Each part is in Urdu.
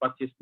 25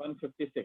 156।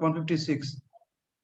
156।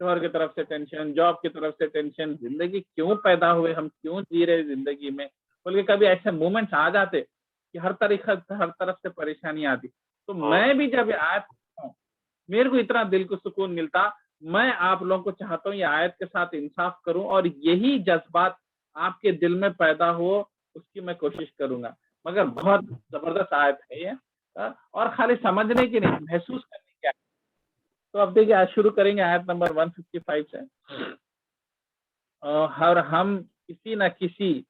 شوہر کی طرف سے ٹینشن, جاب کی طرف سے ٹینشن, زندگی کیوں پیدا ہوئے, ہم کیوں جی رہے زندگی میں, بلکہ کبھی ایسے مومنٹس آ جاتے کہ ہر طرف سے پریشانی آتی. تو میں بھی جب آیت ہوں میرے کو اتنا دل کو سکون ملتا. میں آپ لوگوں کو چاہتا ہوں یہ آیت کے ساتھ انصاف کروں اور یہی جذبات آپ کے دل میں پیدا ہو, اس کی میں کوشش کروں گا. مگر بہت زبردست آیت ہے یہ, اور خالی سمجھنے کی نہیں, محسوس کرنے کی. تو اب دیکھیے آج شروع کریں گے آیت نمبر 155 سے. اور ہم کسی نہ کسی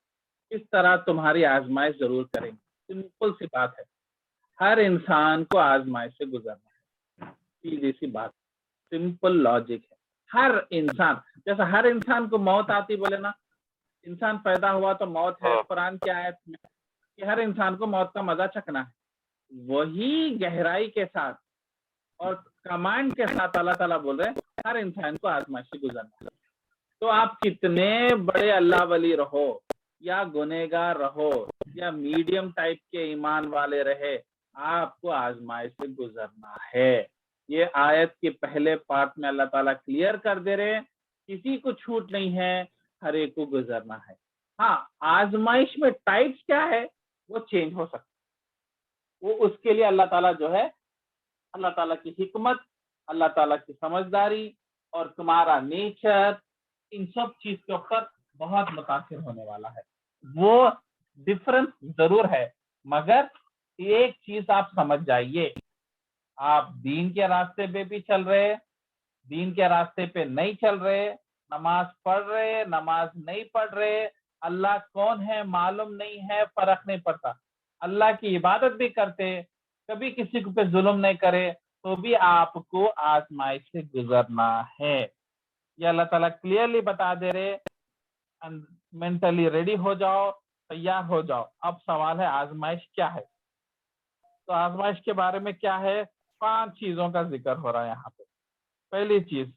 اس طرح تمہاری آزمائش ضرور کریں گے. سمپل سی بات ہے, ہر انسان کو آزمائش سے گزرنا ہے, سیدھی سی بات, سمپل لاجک ہے. ہر انسان, جیسا ہر انسان کو موت آتی, بولے نا انسان پیدا ہوا تو موت ہے, قرآن کی آیت میں کہ ہر انسان کو موت کا مزہ چکھنا ہے. وہی گہرائی کے ساتھ اور کمانڈ کے ساتھ اللہ تعالیٰ بول رہے ہیں ہر انسان کو آزمائش سے گزرنا ہے. تو آپ کتنے بڑے اللہ ولی رہو یا گنہگار رہو یا میڈیم ٹائپ کے ایمان والے رہے, آپ کو آزمائش سے گزرنا ہے. یہ آیت کے پہلے پارٹ میں اللہ تعالیٰ کلیئر کر دے رہے ہیں, کسی کو چھوٹ نہیں ہے, ہر ایک کو گزرنا ہے. ہاں, آزمائش میں ٹائپس کیا ہے وہ چینج ہو سکتا ہے, وہ اس کے لیے اللہ تعالیٰ جو ہے, اللہ تعالیٰ کی حکمت, اللہ تعالیٰ کی سمجھداری اور تمہارا نیچر, ان سب چیز کے اوپر بہت متاثر ہونے والا ہے. وہ ڈفرنس ضرور ہے, مگر ایک چیز آپ سمجھ جائیے, آپ دین کے راستے پہ بھی چل رہے, دین کے راستے پہ نہیں چل رہے, نماز پڑھ رہے, نماز نہیں پڑھ رہے, اللہ کون ہے معلوم نہیں ہے, فرق نہیں پڑتا, اللہ کی عبادت بھی کرتے, کبھی کسی کو پہ ظلم نہیں کرے, تو بھی آپ کو آزمائش سے گزرنا ہے. یہ اللہ تعالیٰ کلیئرلی بتا دے رہے, مینٹلی ریڈی ہو جاؤ, تیار ہو جاؤ. اب سوال ہے آزمائش کیا ہے. تو آزمائش کے بارے میں کیا ہے, 5 چیزوں کا ذکر ہو رہا ہے یہاں پہ. پہلی چیز,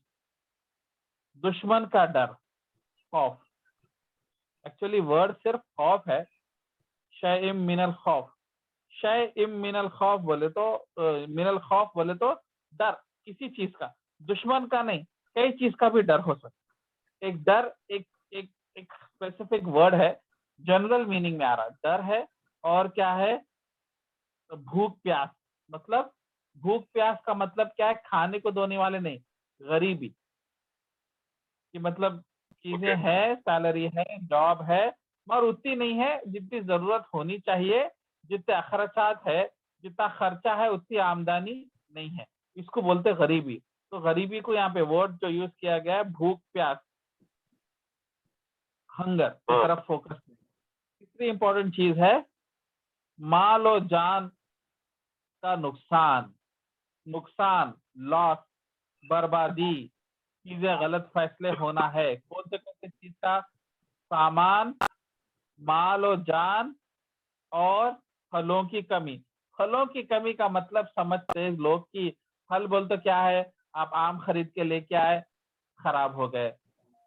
دشمن کا ڈر, خوف. ایکچولی ورڈ صرف خوف ہے, شیء من الخوف. شیء من الخوف بولے تو من الخوف بولے تو ڈر کسی چیز کا, دشمن کا نہیں, کئی چیز کا بھی ڈر ہو سکتا. ایک ڈر ایک اسپیسیفک ورڈ ہے, جنرل میننگ میں آ رہا, ڈر ہے. اور کیا ہے, بھوک پیاس. مطلب بھوک پیاس کا مطلب کیا ہے, کھانے کو دونے والے نہیں, غریبی کہ مطلب چیزیں ہیں, سیلری ہے, جاب ہے, مگر اتنی نہیں ہے جتنی ضرورت ہونی چاہیے, جتنے اخراجات ہے, جتنا خرچہ ہے اتنی آمدنی نہیں ہے, اس کو بولتے غریبی. تو غریبی کو یہاں پہ ورڈ جو یوز کیا گیا ہے بھوک پیاس, ہنگر کی طرف فوکس. تیسری امپورٹنٹ چیز ہے مال و جان کا نقصان, لاس, بربادی, چیزیں غلط فیصلے ہونا ہے. کون سے چیز کا, سامان, مال و جان اور پھلوں کی کمی. پھلوں کی کمی کا مطلب سمجھتے لوگ کی, پھل بولتے کیا ہے, آپ آم خرید کے لے کے آئے, خراب ہو گئے,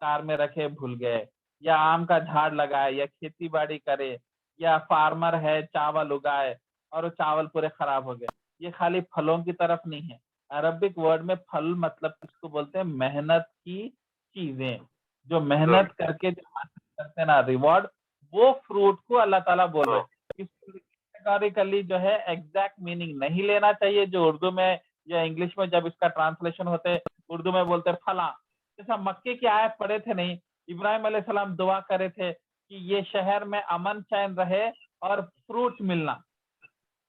کار میں رکھے بھول گئے, یا آم کا جھاڑ لگائے, یا کھیتی باڑی کرے, یا فارمر ہے چاول اگائے اور وہ چاول پورے خراب ہو گئے. یہ خالی پھلوں کی طرف نہیں ہے. عربک ورڈ میں پھل مطلب کس کو بولتے ہیں, محنت کی چیزیں, جو محنت کر کے جو حاصل کرتے ہیں نا ریوارڈ, وہ فروٹ کو اللہ تعالیٰ بول رہے ہیں. کیٹیگوریکلی جو ہے ایگزیکٹ میننگ نہیں لینا چاہیے, جو اردو میں یا انگلش میں جب اس کا ٹرانسلیشن ہوتے, اردو میں بولتے فلاں. جیسا مکے کی آیت پڑھے تھے نہیں, ابراہیم علیہ السلام دعا کرے تھے کہ یہ شہر میں امن چین رہے اور فروٹ ملنا.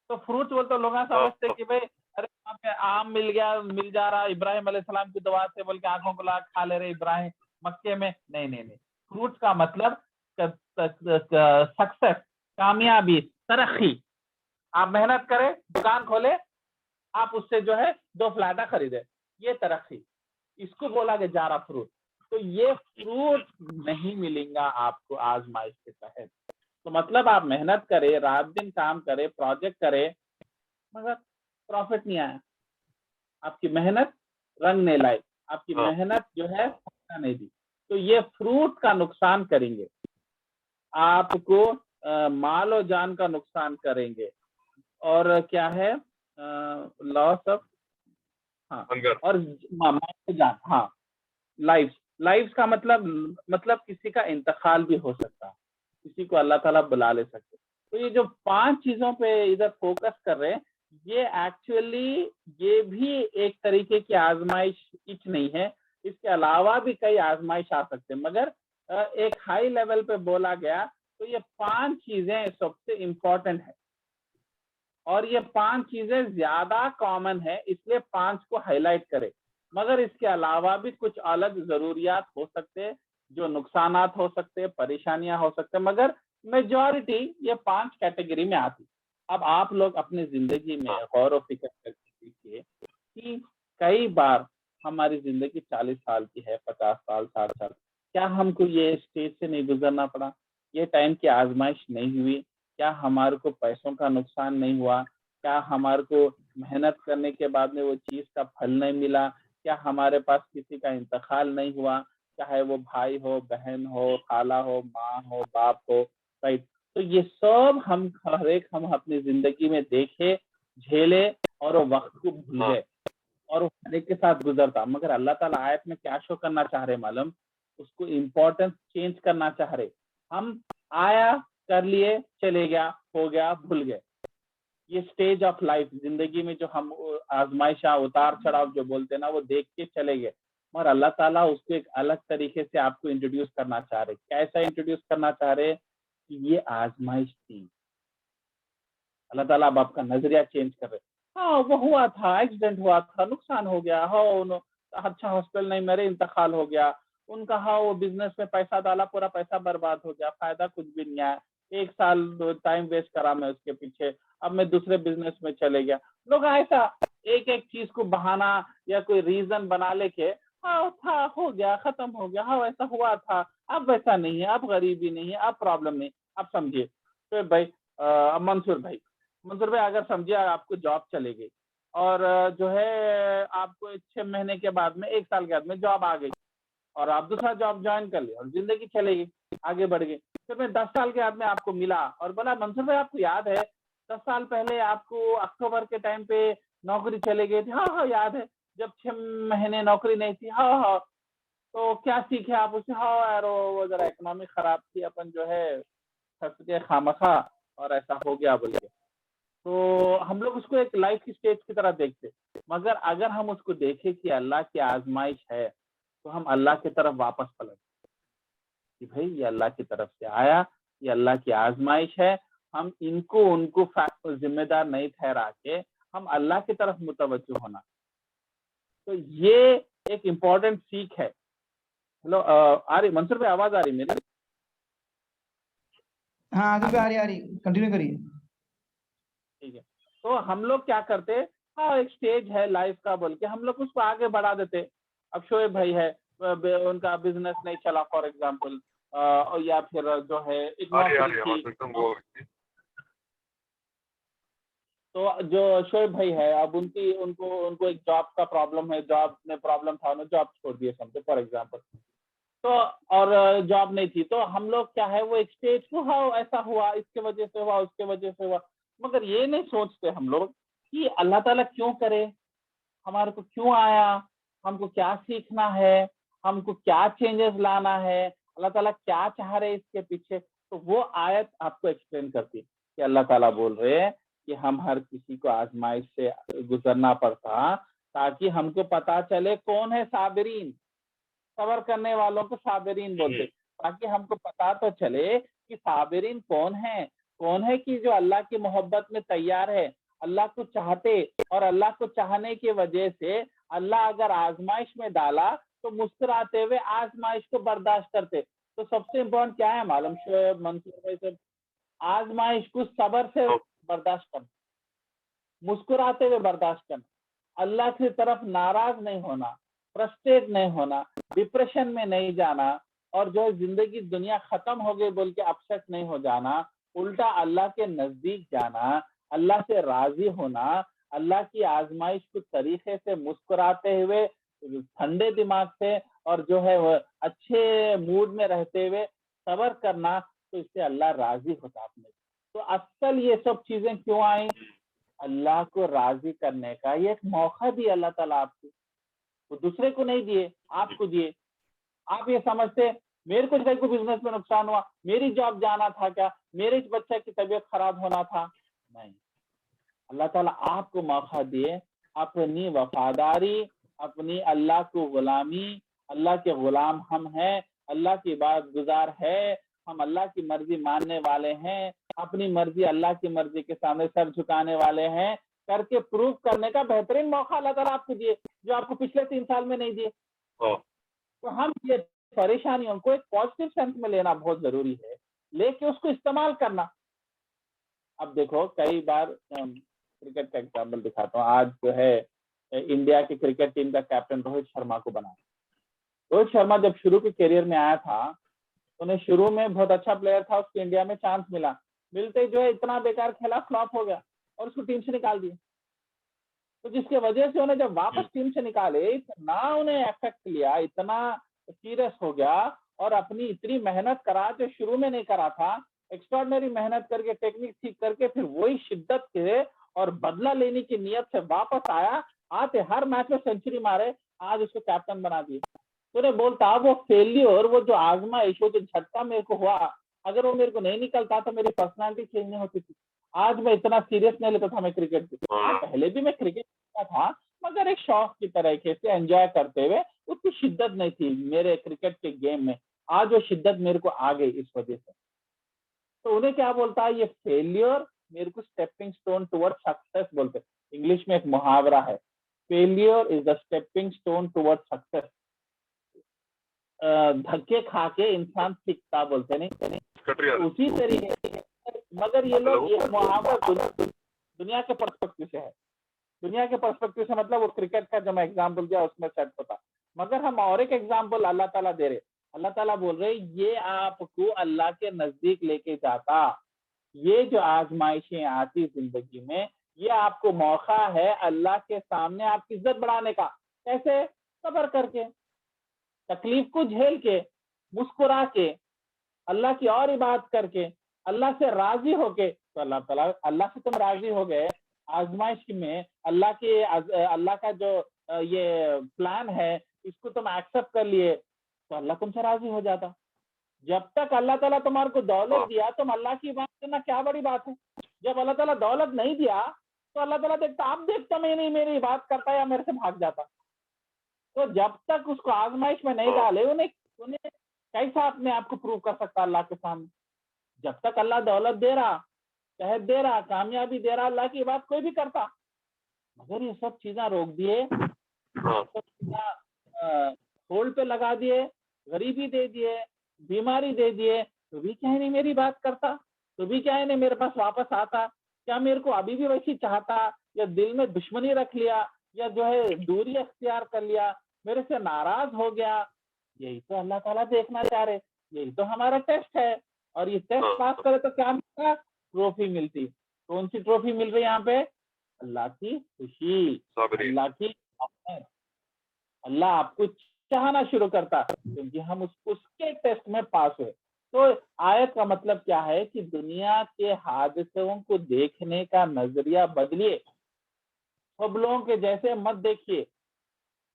تو فروٹ بولتے لوگ سمجھتے کہ بھائی ارے وہاں پہ آم مل جا رہا ابراہیم علیہ السلام کی دعا سے, بول کے آنکھوں کو لا کھا لے رہے ابراہیم مکے میں. نہیں, فروٹ کا مطلب سکسیس, کامیابی, ترقی. آپ محنت کرے, دکان کھولے, آپ اس سے جو ہے 2 فلیٹا خریدے, یہ ترقی, اس کو بولا کہ جا رہا فروٹ. تو یہ فروٹ نہیں ملیں گا آپ کو آزمائش کے تحت. تو مطلب آپ محنت کرے, رات دن کام کرے, پروجیکٹ کرے, مگر پروفٹ نہیں آیا, آپ کی محنت رنگ نہیں لائی, آپ کی محنت جو ہے نہیں دی, تو یہ فروٹ کا نقصان کریں گے, آپ کو مال و جان کا نقصان کریں گے. اور کیا ہے, لاس آف, ہاں, اور مال و جان, ہاں, لائف کا مطلب کسی کا انتقال بھی ہو سکتا ہے, کسی کو اللہ تعالیٰ بلا لے سکتے. تو یہ جو 5 چیزوں پہ ادھر فوکس کر رہے ہیں, یہ ایکچولی یہ بھی ایک طریقے کی آزمائش نہیں ہے, اس کے علاوہ بھی کئی آزمائش آ سکتے ہیں, مگر ایک ہائی لیول پہ بولا گیا تو یہ 5 چیزیں سب سے امپورٹنٹ ہے, اور یہ 5 چیزیں زیادہ کامن ہے, اس لیے 5 کو ہائی لائٹ کرے. مگر اس کے علاوہ بھی کچھ الگ ضروریات ہو سکتے, جو نقصانات ہو سکتے, پریشانیاں ہو سکتے, مگر میجورٹی یہ 5 کیٹیگری میں آتی. اب آپ لوگ اپنی زندگی میں غور و فکر کر کے دیکھیے کہ کئی بار ہماری زندگی 40 سال کی ہے, 50 سال, 60 سال, کیا ہم کو یہ اسٹیج سے نہیں گزرنا پڑا, یہ ٹائم کی آزمائش نہیں ہوئی, کیا ہمارے کو پیسوں کا نقصان نہیں ہوا, کیا ہمارے کو محنت کرنے کے بعد میں وہ چیز کا پھل نہیں ملا, کیا ہمارے پاس کسی کا انتقال نہیں ہوا, چاہے وہ بھائی ہو, بہن ہو, خالہ ہو, ماں ہو, باپ ہو, رائٹ. تو یہ سب ہم ہر ایک ہم اپنی زندگی میں دیکھے, جھیلے, اور وہ وقت کو بھولے, اور وہ ہر ایک کے ساتھ گزرتا. مگر اللہ تعالیٰ آیت میں کیا شو کرنا چاہ رہے معلوم, اس کو امپورٹنس چینج کرنا چاہ رہے. ہم آیا, کر لیے, چلے گیا, ہو گیا, بھول گئے. یہ سٹیج آف لائف, زندگی میں جو ہم آزمائشاں, اتار چڑھاؤ جو بولتے ہیں نا, وہ دیکھ کے چلے گئے. مگر اللہ تعالیٰ اس کو ایک الگ طریقے سے آپ کو انٹروڈیوس کرنا چاہ رہے. کیسا انٹروڈیوس کرنا چاہ رہے کہ یہ آزمائش تھی. اللہ تعالیٰ اب آپ کا نظریہ چینج کر رہے. ہاں وہ ہوا تھا, ایکسیڈنٹ ہوا تھا, نقصان ہو گیا, ہاں اچھا ہاسپٹل نہیں, میرے انتقال ہو گیا, ان کا ہاں وہ بزنس میں پیسہ ڈالا, پورا پیسہ برباد ہو گیا, فائدہ کچھ بھی نہیں آیا, 1 سال ٹائم ویسٹ کرا میں اس کے پیچھے, اب میں دوسرے بزنس میں چلے گیا. لوگ ایسا ایک چیز کو بہانا یا کوئی ریزن بنا لے کے, ہاں تھا, ہو گیا, ختم ہو گیا, ہاں ایسا ہوا تھا, اب ویسا نہیں ہے, اب غریبی نہیں ہے, اب پرابلم نہیں. اب سمجھیے تو بھائی منصور بھائی, اگر سمجھیے آپ کو جاب چلے گئی, اور جو ہے آپ کو 6 مہینے کے بعد میں, 1 سال کے بعد میں جاب آ گئی, اور آپ دوسرا جاب جوائن کر لیا, اور زندگی چلے گئی, آگے بڑھ گئی. پھر میں 10 سال کے بعد میں آپ کو ملا اور بولا منصور بھائی آپ کو یاد ہے 10 سال پہلے آپ کو اکتوبر کے ٹائم پہ نوکری چلے گئی تھی. ہاں ہاں یاد ہے, جب 6 مہینے نوکری نہیں تھی. ہاں ہاں, تو کیا سیکھے آپ اس سے؟ ہاں یار وہ ذرا اکنامی خراب تھی, اپن جو ہے پھنس کے خامخواہ, اور ایسا ہو گیا بول کے. تو ہم لوگ اس کو ایک لائف کی اسٹیج کی طرح دیکھتے. مگر اگر ہم اس کو دیکھیں کہ اللہ کی آزمائش ہے, تو ہم اللہ کی طرف واپس پلٹ کہ بھائی یہ اللہ کی طرف سے آیا, یہ اللہ کی آزمائش ہے. ہم ان کو ذمہ دار نہیں ٹھہرا کے ہم اللہ کی طرف متوجہ ہونا. تو یہ ایک امپورٹنٹ سیکھ ہے. ہلو آ رہی منصور بھائی, آواز آ رہی میری؟ ہاں آ رہی کنٹینیو کریے. ٹھیک ہے. تو ہم لوگ کیا کرتے, ہاں ایک سٹیج ہے لائف کا بول کے ہم لوگ اس کو آگے بڑھا دیتے. اب شعیب بھائی ہے, ان کا بزنس نہیں چلا فار ایگزامپل, یا پھر جو ہے ایک نوکری تھی, تو جو شعیب بھائی ہے اب ان کو ایک جاب کا پرابلم ہے, جاب میں پرابلم تھا, انہوں نے جاب چھوڑ دیا سمجھے فار ایگزامپل. تو اور جاب نہیں تھی, تو ہم لوگ کیا ہے وہ ایک اسٹیج کو, ہاں ایسا ہوا, اس کے وجہ سے ہوا, اس کے وجہ سے ہوا. مگر یہ نہیں سوچتے ہم لوگ کہ اللہ تعالیٰ کیوں کرے, ہمارے کو کیوں آیا, ہم کو کیا سیکھنا ہے, ہم کو کیا چینجز لانا ہے, اللہ تعالیٰ کیا چاہ رہے اس کے پیچھے. تو وہ آیت آپ کو ایکسپلین کرتی ہے کہ اللہ تعالیٰ بول رہے ہیں کہ ہم ہر کسی کو آزمائش سے گزرنا پڑتا, تاکہ ہم کو پتا چلے کون ہے صابرین, صبر کرنے والوں کو صابرین بولتے, تاکہ ہم کو پتا تو چلے کہ صابرین کون ہے کہ جو اللہ کی محبت میں تیار ہے, اللہ کو چاہتے, اور اللہ کو چاہنے کی وجہ سے اللہ اگر آزمائش میں ڈالا تو مسکراتے ہوئے آزمائش کو برداشت کرتے. تو سب سے امپورٹنٹ کیا ہے معلوم شعیب, منصور بھائی سے, آزمائش کو صبر سے برداشت کرنا, مسکراتے ہوئے برداشت کرنا, اللہ کی طرف ناراض نہیں ہونا, فرسٹریٹ نہیں ہونا, ڈپریشن میں نہیں جانا, اور جو زندگی دنیا ختم ہو گئی بول کے اپسیٹ نہیں ہو جانا, الٹا اللہ کے نزدیک جانا, اللہ سے راضی ہونا, اللہ کی آزمائش کو طریقے سے مسکراتے ہوئے, ٹھنڈے دماغ سے, اور جو ہے وہ اچھے موڈ میں رہتے ہوئے صبر کرنا, تو اس سے اللہ راضی ہوتا آپ نے. تو اصل یہ سب چیزیں کیوں آئیں, اللہ کو راضی کرنے کا یہ ایک موقع دی اللہ تعالیٰ آپ کو, وہ دوسرے کو نہیں دیے, آپ کو دیے. آپ یہ سمجھتے میرے کو کو بزنس میں نقصان ہوا, میری جاب جانا تھا کیا, میرے بچے کی طبیعت خراب ہونا تھا؟ نہیں. اللہ تعالیٰ آپ کو موقع دیے اپنی وفاداری, اپنی اللہ کو غلامی, اللہ کے غلام ہم ہیں, اللہ کی عبادت گزار ہے, ہم اللہ کی مرضی ماننے والے ہیں, اپنی مرضی اللہ کی مرضی کے سامنے سر جھکانے والے ہیں, کر کے پروف کرنے کا بہترین موقع اللہ تعالیٰ آپ کو دیے جو آپ کو پچھلے 3 سال میں نہیں دیے. تو ہم یہ پریشانیوں کو ایک پازیٹیو سینس میں لینا بہت ضروری ہے, لے کے اس کو استعمال کرنا. اب دیکھو کئی بار کرکٹ کا ایگزامپل دکھاتا ہوں. آج جو ہے انڈیا کی کرکٹ ٹیم کا کیپٹن روہت شرما کو بنا. روہت شرما جب شروع کے کیریئر میں آیا تھا, انہیں شروع میں بہت اچھا پلیئر تھا, اس کو انڈیا میں چانس ملا, ملتے جو ہے اتنا بیکار کھیلا, فلاپ ہو گیا اور اس کو ٹیم سے نکال دیا. تو جس کی وجہ سے انہیں جب واپس ٹیم سے نکالے, اتنا انہیں افیکٹ لیا, اتنا سیریس ہو گیا, اور اپنی اتنی محنت کرا جو شروع میں نہیں کرا تھا, ایکسٹراڈنری محنت کر کے ٹیکنیک ٹھیک کر کے پھر وہی شدت کے اور بدلہ لینے کی نیت سے واپس آیا, آتے ہر میچ میں سینچری مارے, آج اس کو کیپٹن بنا دیا. تو نے بولتا وہ فیلئر, وہ جو آزمائش, وہ جو جھٹکا میرے کو ہوا, اگر وہ میرے کو نہیں نکلتا تو میری پرسنالٹی چینج نہیں ہوتی تھی, آج میں اتنا سیریس نہیں لیتا تھا میں کرکٹ کی. پہلے بھی میں کرکٹ کھیلتا تھا مگر ایک شوق کی طریقے سے انجوائے کرتے ہوئے, اتنی شدت نہیں تھی میرے کرکٹ کے گیم میں. آج وہ شدت میرے کو آ گئی اس وجہ سے. تو انہیں کیا بولتا ہے, یہ فیلئر میرے کو اسٹیپنگ اسٹون ٹوورڈ سکسیس بولتے. انگلش میں ایک محاورہ ہے, failure is the stepping stone toward success. دھکے کھا کے انسان سیکھتا بولتے نہیں, اسی طریقے. مگر یہ لوگ یہ محاورہ دنیا کے پرسپیکٹو سے ہے. دنیا کے پرسپیکٹو سے مطلب وہ کرکٹ کا جو میں ایگزامپل دیا اس میں سیٹ ہوتا. مگر ہم اور ایک ایگزامپل اللہ تعالیٰ دے رہے. اللہ تعالیٰ بول رہے یہ آپ کو اللہ کے نزدیک لے کے جاتا. یہ جو آزمائشیں آتی زندگی میں, یہ آپ کو موقع ہے اللہ کے سامنے آپ کی عزت بڑھانے کا. کیسے؟ صبر کر کے, تکلیف کو جھیل کے, مسکرا کے, اللہ کی اور عبادت کر کے, اللہ سے راضی ہو کے. تو اللہ تعالیٰ, اللہ سے تم راضی ہو گئے آزمائش میں, اللہ کا جو یہ پلان ہے اس کو تم ایکسپٹ کر لیے, تو اللہ تم سے راضی ہو جاتا. جب تک اللہ تعالیٰ تمہارے کو دولت دیا, تم اللہ کی بات کرنا کیا بڑی بات ہے. جب اللہ تعالیٰ دولت نہیں دیا تو اللہ تعالیٰ دیکھتا, آپ دیکھتا میں نہیں میری بات کرتا یا میرے سے بھاگ جاتا. تو جب تک اس کو آزمائش میں نہیں ڈالے, انہیں کیسا اپنے آپ کو پروو کر سکتا اللہ کے سامنے. جب تک اللہ دولت دے رہا, صحت دے رہا, کامیابی دے رہا, اللہ کی بات کوئی بھی کرتا. مگر یہ سب چیزیں روک دیے, ہولڈ پہ لگا دیے, غریبی دے دیے, بیماری دے دیے, تو بھی کیا نہیں میری بات کرتا, تو بھی کیا نہیں میرے پاس واپس آتا, کیا میرے کو ابھی بھی ویسی چاہتا, یا دل میں دشمنی رکھ لیا, یا جو ہے دوری اختیار کر لیا, میرے سے ناراض ہو گیا. یہی تو اللہ تعالیٰ دیکھنا چاہ رہے, یہی تو ہمارا ٹیسٹ ہے. اور یہ ٹیسٹ پاس کرے تو کیا ملتا, ٹرافی ملتی. کون سی ٹرافی مل رہی یہاں پہ؟ اللہ کی خوشی, اللہ کی رحمت. اللہ آپ کو چاہنا شروع کرتا کیونکہ ہم اس کے ٹیسٹ میں پاس ہوئے. تو آیت کا مطلب کیا ہے کہ دنیا کے حادثوں کو دیکھنے کا نظریہ بدلیے. سب لوگوں کے جیسے مت دیکھیے,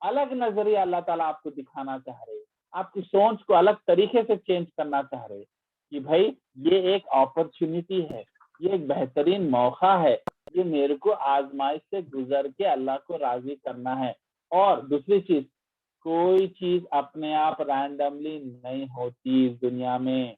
الگ نظریہ اللہ تعالیٰ آپ کو دکھانا چاہ رہے, آپ کی سوچ کو الگ طریقے سے چینج کرنا چاہ رہے کہ بھائی یہ ایک اپرچونٹی ہے, یہ ایک بہترین موقع ہے, یہ میرے کو آزمائش سے گزر کے اللہ کو راضی کرنا ہے. اور دوسری چیز, کوئی چیز اپنے آپ رینڈملی نہیں ہوتی اس دنیا میں.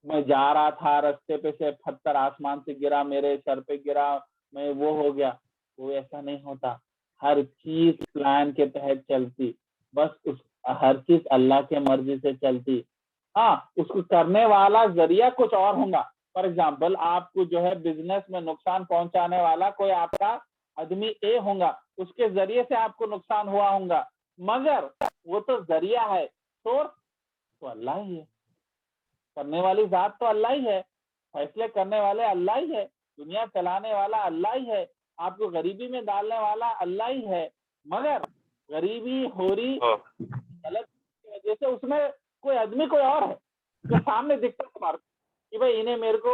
میں جا رہا تھا رستے پہ سے پتھر آسمان سے گرا, میرے سر پہ گرا, میں وہ ہو گیا, وہ ایسا نہیں ہوتا. ہر چیز پلان کے تحت چلتی, بس ہر چیز اللہ کے مرضی سے چلتی. ہاں, اس کو کرنے والا ذریعہ کچھ اور ہوگا. فار ایگزامپل, آپ کو جو ہے بزنس میں نقصان پہنچانے والا کوئی آپ کا آدمی اے ہوگا, اس کے ذریعے سے آپ کو نقصان ہوا ہوگا, مگر وہ تو ذریعہ ہے, سورس تو اللہ ہی ہے, کرنے والی ذات تو اللہ ہی ہے, فیصلے کرنے والے اللہ ہی ہے, دنیا چلانے والا اللہ ہی ہے, آپ کو غریبی میں ڈالنے والا اللہ ہی ہے. مگر غریبی ہو رہی غلط کی وجہ سے اس میں کوئی آدمی کوئی اور ہے جو سامنے دکھتا تمہارے کہ بھائی انہیں میرے کو